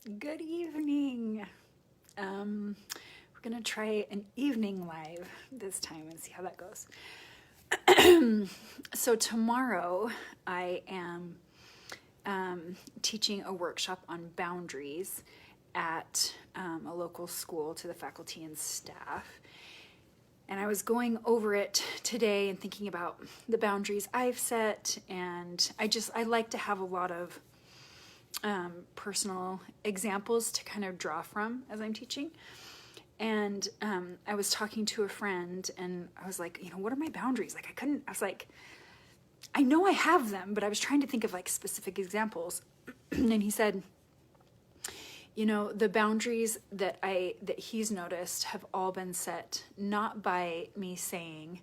Good evening. We're gonna try an evening live this time and see how that goes. So tomorrow I am teaching a workshop on boundaries at a local school to the faculty and staff. And I was going over it today and thinking about the boundaries I've set, and I like to have a lot of personal examples to kind of draw from as I'm teaching. And I was talking to a friend and I was like, what are my boundaries? I was like, I know I have them, but I was trying to think of like specific examples. And he said, the boundaries that he's noticed have all been set not by me saying,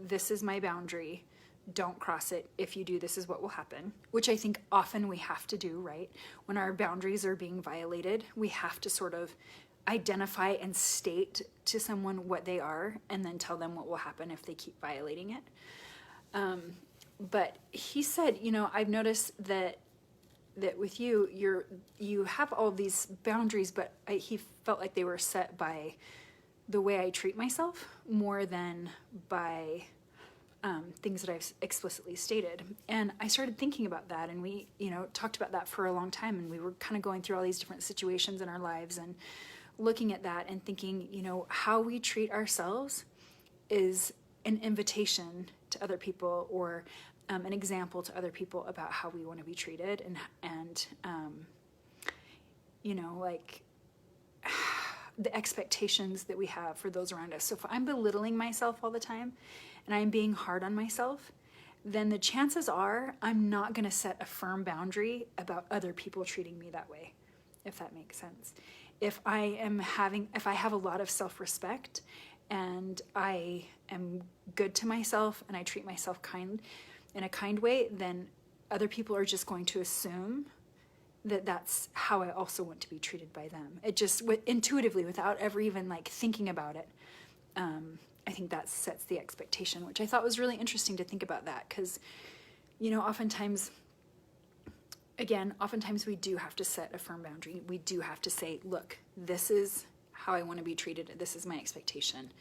this is my boundary, don't cross it. If you do, this is what will happen, which I think often we have to do, right? When our boundaries are being violated, we have to sort of identify and state to someone what they are and then tell them what will happen if they keep violating it. But he said, I've noticed that with you have all these boundaries, but he felt like they were set by the way I treat myself more than by things that I've explicitly stated. And I started thinking about that, and we, talked about that for a long time, and we were kind of going through all these different situations in our lives and looking at that and thinking, how we treat ourselves is an invitation to other people, or an example to other people about how we want to be treated, and like the expectations that we have for those around us. So if I'm belittling myself all the time and I'm being hard on myself, then the chances are I'm not going to set a firm boundary about other people treating me that way, if that makes sense. If I have a lot of self-respect and I am good to myself and I treat myself in a kind way, then other people are just going to assume that that's how I also want to be treated by them. It just intuitively, without ever even like thinking about it, I think that sets the expectation, which I thought was really interesting to think about that, because oftentimes we do have to set a firm boundary. We do have to say, look, this is how I want to be treated. This is my expectation.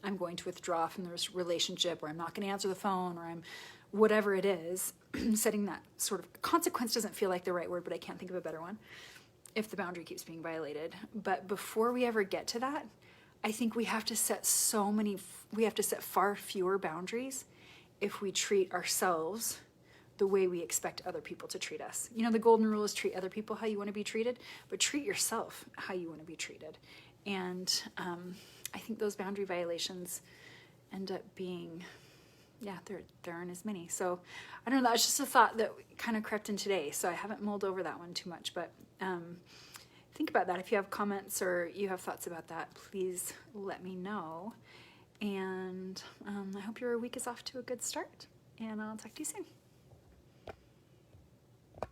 I'm going to withdraw from this relationship, or I'm not going to answer the phone, or I'm whatever it is. Setting that sort of consequence doesn't feel like the right word, but I can't think of a better one if the boundary keeps being violated. But before we ever get to that, I think we have to set far fewer boundaries if we treat ourselves the way we expect other people to treat us. The golden rule is treat other people how you want to be treated, but treat yourself how you want to be treated. And I think those boundary violations end up being, there aren't as many. So I don't know, that's just a thought that kind of crept in today. So I haven't mulled over that one too much, but think about that. If you have comments or you have thoughts about that, please let me know. And I hope your week is off to a good start, and I'll talk to you soon.